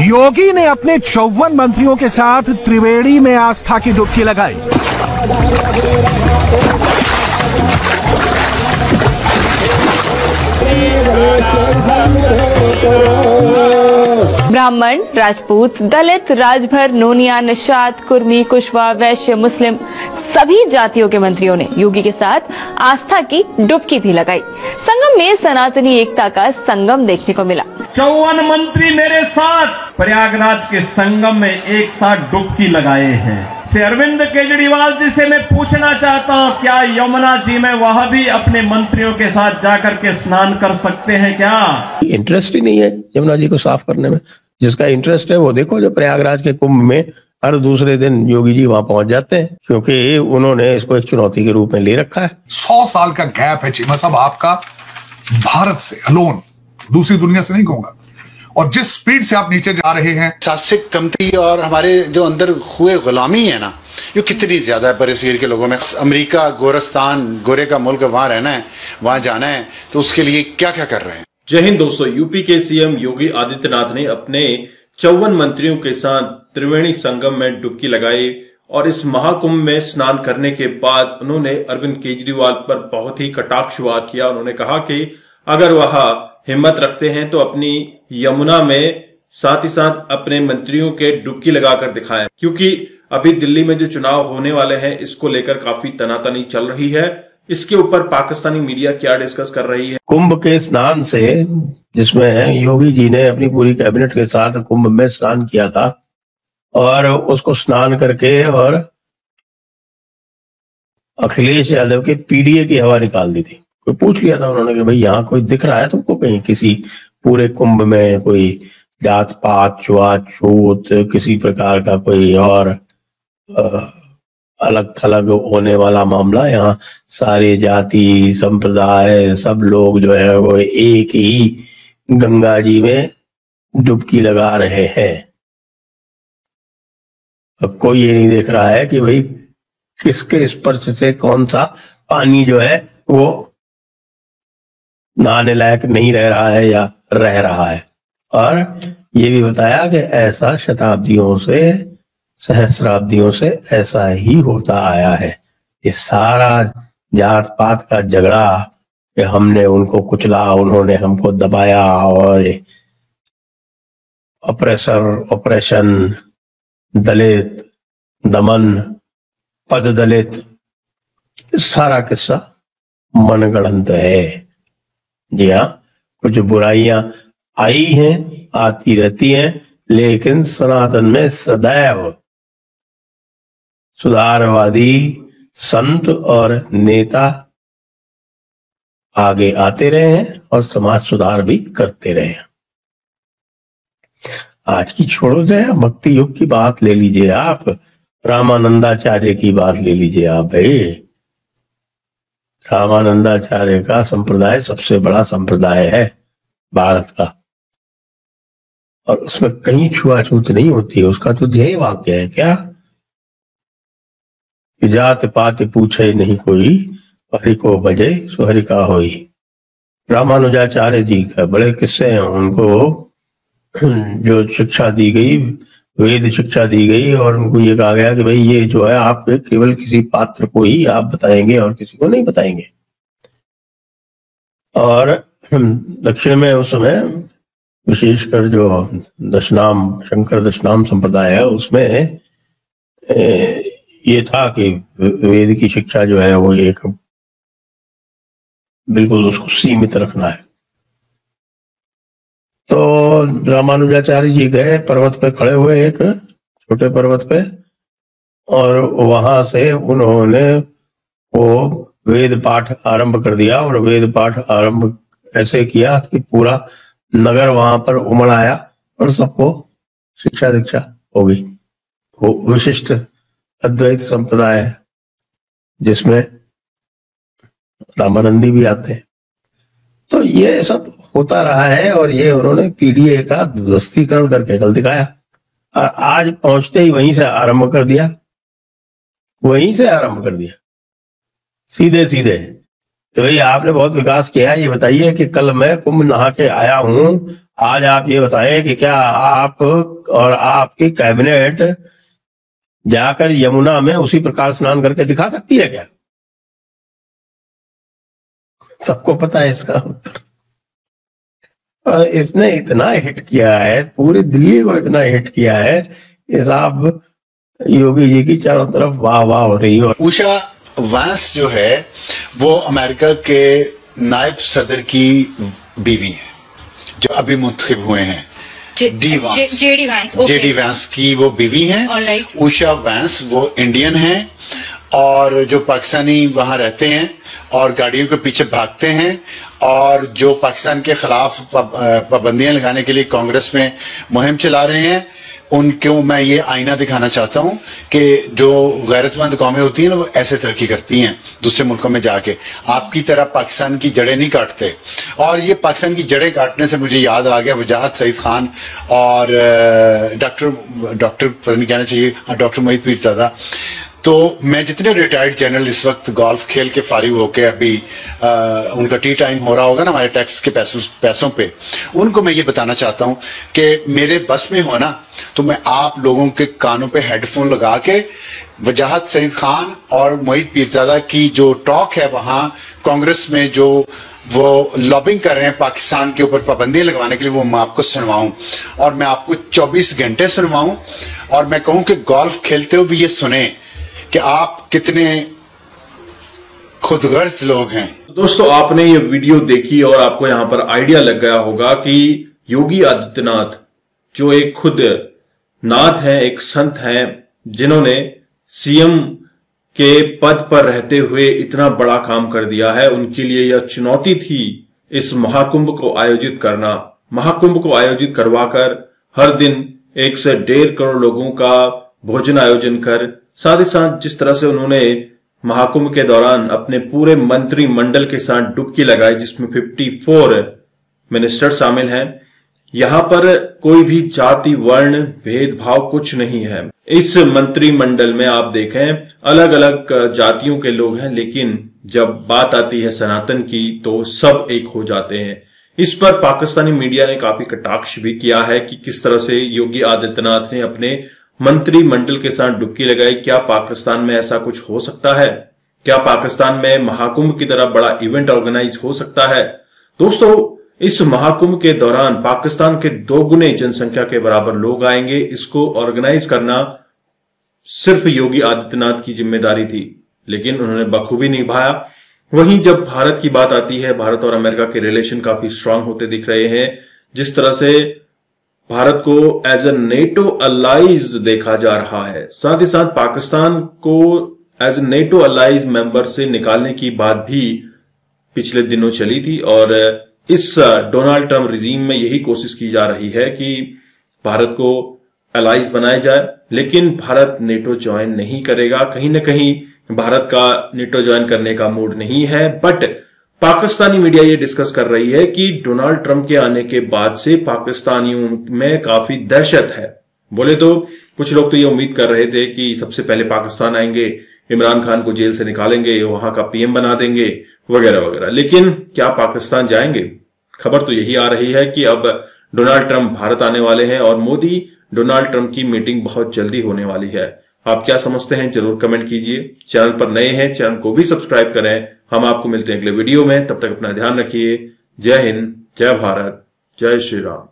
योगी ने अपने 54 मंत्रियों के साथ त्रिवेणी में आस्था की डुबकी लगाई। ब्राह्मण, राजपूत, दलित, राजभर, नोनिया, निषाद, कुर्मी, कुशवा, वैश्य, मुस्लिम सभी जातियों के मंत्रियों ने योगी के साथ आस्था की डुबकी भी लगाई। संगम में सनातनी एकता का संगम देखने को मिला। 54 मंत्री मेरे साथ प्रयागराज के संगम में एक साथ डुबकी लगाए हैं। श्री अरविंद केजरीवाल जी से मैं पूछना चाहता हूं, क्या यमुना जी में वहां भी अपने मंत्रियों के साथ जाकर के स्नान कर सकते हैं क्या? इंटरेस्ट ही नहीं है यमुना जी को साफ करने में। जिसका इंटरेस्ट है वो देखो, जो प्रयागराज के कुंभ में हर दूसरे दिन योगी जी वहां पहुंच जाते हैं, क्योंकि उन्होंने इसको एक चुनौती के रूप में ले रखा है। 100 साल का गैप है चीमा साहब आपका भारत से अलोन, दूसरी दुनिया से नहीं कहूंगा। और जिस स्पीड से आप नीचे जा रहे हैं, साहसिक कमतरी और हमारे जो अंदर हुए गुलामी है ना, ये कितनी ज्यादा है बरसीर के लोगों में। अमेरिका, गोरस्तान, गोरे का मुल्क, वहां रहना है, वहां जाना है, तो उसके लिए क्या क्या कर रहे हैं। जय हिंद दोस्तों। यूपी के सीएम योगी आदित्यनाथ ने अपने 54 मंत्रियों के साथ त्रिवेणी संगम में डुबकी लगाई और इस महाकुंभ में स्नान करने के बाद उन्होंने अरविंद केजरीवाल पर बहुत ही कटाक्ष वार किया। उन्होंने कहा कि अगर वह हिम्मत रखते हैं तो अपनी यमुना में साथ ही साथ अपने मंत्रियों के डुबकी लगाकर दिखाएं, क्योंकि अभी दिल्ली में जो चुनाव होने वाले हैं इसको लेकर काफी तनातनी चल रही है। इसके ऊपर पाकिस्तानी मीडिया क्या डिस्कस कर रही है। कुंभ के स्नान से, जिसमें योगी जी ने अपनी पूरी कैबिनेट के साथ कुंभ में स्नान किया था और उसको स्नान करके और अखिलेश यादव के पीडीए की हवा निकाल दी थी। कोई पूछ लिया था उन्होंने कि भाई यहाँ कोई दिख रहा है तुमको कहीं किसी पूरे कुंभ में कोई जात पात, छुआत छूत, किसी प्रकार का कोई और अलग थलग होने वाला मामला? यहाँ सारे जाति संप्रदाय सब लोग जो है वो एक ही गंगा जी में डुबकी लगा रहे हैं। अब कोई ये नहीं देख रहा है कि भाई किसके स्पर्श से कौन सा पानी जो है वो नहाने लायक नहीं रह रहा है या रह रहा है। और ये भी बताया कि ऐसा शताब्दियों से, सहस्राब्दियों से ऐसा ही होता आया है। ये सारा जात पात का झगड़ा कि हमने उनको कुचला, उन्होंने हमको दबाया और ऑपरेशन दलित दमन, पद दलित, सारा किस्सा मनगढ़ंत है। जी हाँ, कुछ बुराइयां आई हैं, आती रहती हैं, लेकिन सनातन में सदैव सुधारवादी संत और नेता आगे आते रहे हैं और समाज सुधार भी करते रहे हैं। आज की छोड़ो जाए, भक्ति युग की बात ले लीजिए आप, रामानंदाचार्य की बात ले लीजिए आप। भाई रामानंदाचार्य का संप्रदाय सबसे बड़ा संप्रदाय है भारत का, और उसमें कहीं छुआछूत नहीं होती है। उसका तो ध्येय वाक्य है क्या कि जात पात पूछे नहीं कोई, हरि को भजे सो हरि का होई। रामानुजाचार्य जी का बड़े किस्से हैं। उनको जो शिक्षा दी गई, वेद शिक्षा दी गई, और उनको ये कहा गया कि भाई ये जो है आप केवल किसी पात्र को ही आप बताएंगे और किसी को नहीं बताएंगे। और दक्षिण में उस समय विशेषकर जो दशनाम, शंकर दशनाम संप्रदाय है, उसमें ये था कि वेद की शिक्षा जो है वो एक बिल्कुल उसको सीमित रखना है। तो रामानुजाचार्य जी गए, पर्वत पे खड़े हुए, एक छोटे पर्वत पे, और वहां से उन्होंने वो वेद पाठ आरंभ कर दिया। और वेद पाठ आरंभ ऐसे किया कि पूरा नगर वहां पर उमड़ आया और सबको शिक्षा दीक्षा हो गई। वो विशिष्ट अद्वैत संप्रदाय है जिसमें रामानंदी भी आते हैं। तो ये सब होता रहा है और ये उन्होंने पीडीए का ध्वस्तीकरण करके कल दिखाया, और आज पहुंचते ही वहीं से आरंभ कर दिया, वहीं से आरंभ कर दिया सीधे सीधे कि भाई आपने बहुत विकास किया है, ये बताइए कि कल मैं कुंभ नहा के आया हूं, आज आप ये बताएं कि क्या आप और आपकी कैबिनेट जाकर यमुना में उसी प्रकार स्नान करके दिखा सकती है क्या? सबको पता है इसका उत्तर। और इसने इतना हिट किया है, पूरी दिल्ली को इतना हिट किया है कि साहब योगी जी की चारों तरफ वाह वाह हो रही है। उषा वैंस जो है वो अमेरिका के नायब सदर की बीवी है, जो अभी मुंतखब हुए हैं। जेडी वैंस की वो बीवी हैं। उषा वैंस वो इंडियन हैं और जो पाकिस्तानी वहां रहते हैं और गाड़ियों के पीछे भागते हैं और जो पाकिस्तान के खिलाफ पाबंदियां लगाने के लिए कांग्रेस में मुहिम चला रहे हैं, उनको मैं ये आईना दिखाना चाहता हूं कि जो गैरतमंद कौमें होती हैं ना, वो ऐसे तरक्की करती हैं दूसरे मुल्कों में जाके। आपकी तरह पाकिस्तान की जड़ें नहीं काटते। और ये पाकिस्तान की जड़ें काटने से मुझे याद आ गया वजाहत सईद खान और डॉक्टर पता नहीं कहना चाहिए, डॉक्टर मोहित पीरजादा। तो मैं जितने रिटायर्ड जनरल इस वक्त गोल्फ खेल के फारिग होके अभी उनका टी टाइम हो रहा होगा ना हमारे टैक्स के पैसों पे, उनको मैं ये बताना चाहता हूं कि मेरे बस में हो ना तो मैं आप लोगों के कानों पे हेडफोन लगा के वजाहत सईद खान और मोहित पीरजादा की जो टॉक है वहां कांग्रेस में, जो वो लॉबिंग कर रहे हैं पाकिस्तान के ऊपर पाबंदियां लगवाने के लिए, वो मैं आपको सुनवाऊं और मैं आपको 24 घंटे सुनवाऊं और मैं कहूं कि गोल्फ खेलते हुए भी ये सुने कि आप कितने खुदगर्ज लोग हैं। दोस्तों, आपने ये वीडियो देखी और आपको यहां पर आइडिया लग गया होगा कि योगी आदित्यनाथ जो एक खुद नाथ हैं, एक संत हैं, जिन्होंने सीएम के पद पर रहते हुए इतना बड़ा काम कर दिया है, उनके लिए यह चुनौती थी इस महाकुंभ को आयोजित करना। महाकुंभ को आयोजित करवाकर हर दिन 1 से 1.5 करोड़ लोगों का भोजन आयोजन कर, साथ ही साथ जिस तरह से उन्होंने महाकुंभ के दौरान अपने पूरे मंत्रिमंडल के साथ डुबकी लगाई, जिसमें 54 मिनिस्टर शामिल हैं। यहां पर कोई भी जाति वर्ण भेदभाव कुछ नहीं है। इस मंत्रिमंडल में आप देखें अलग अलग जातियों के लोग हैं, लेकिन जब बात आती है सनातन की तो सब एक हो जाते हैं। इस पर पाकिस्तानी मीडिया ने काफी कटाक्ष भी किया है कि किस तरह से योगी आदित्यनाथ ने अपने मंत्रिमंडल के साथ डुबकी लगाई। क्या पाकिस्तान में ऐसा कुछ हो सकता है? क्या पाकिस्तान में महाकुंभ की तरह बड़ा इवेंट ऑर्गेनाइज हो सकता है? दोस्तों, इस महाकुंभ के दौरान पाकिस्तान के 2 गुने जनसंख्या के बराबर लोग आएंगे। इसको ऑर्गेनाइज करना सिर्फ योगी आदित्यनाथ की जिम्मेदारी थी, लेकिन उन्होंने बखूबी निभाया। वहीं जब भारत की बात आती है, भारत और अमेरिका के रिलेशन काफी स्ट्रांग होते दिख रहे हैं। जिस तरह से भारत को एज ए नेटो अलाइज देखा जा रहा है, साथ ही साथ पाकिस्तान को as a NATO allies member से निकालने की बात भी पिछले दिनों चली थी। और इस डोनाल्ड ट्रंप रिजीम में यही कोशिश की जा रही है कि भारत को अलाइज बनाया जाए, लेकिन भारत नेटो ज्वाइन नहीं करेगा। कहीं ना कहीं भारत का नेटो ज्वाइन करने का मूड नहीं है। बट पाकिस्तानी मीडिया ये डिस्कस कर रही है कि डोनाल्ड ट्रंप के आने के बाद से पाकिस्तानियों में काफी दहशत है। बोले तो कुछ लोग तो ये उम्मीद कर रहे थे कि सबसे पहले पाकिस्तान आएंगे, इमरान खान को जेल से निकालेंगे, वहां का पीएम बना देंगे वगैरह वगैरह। लेकिन क्या पाकिस्तान जाएंगे? खबर तो यही आ रही है कि अब डोनाल्ड ट्रंप भारत आने वाले हैं और मोदी डोनाल्ड ट्रंप की मीटिंग बहुत जल्दी होने वाली है। आप क्या समझते हैं जरूर कमेंट कीजिए। चैनल पर नए हैं, चैनल को भी सब्सक्राइब करें। हम आपको मिलते हैं अगले वीडियो में, तब तक अपना ध्यान रखिए। जय हिंद, जय भारत, जय श्री राम।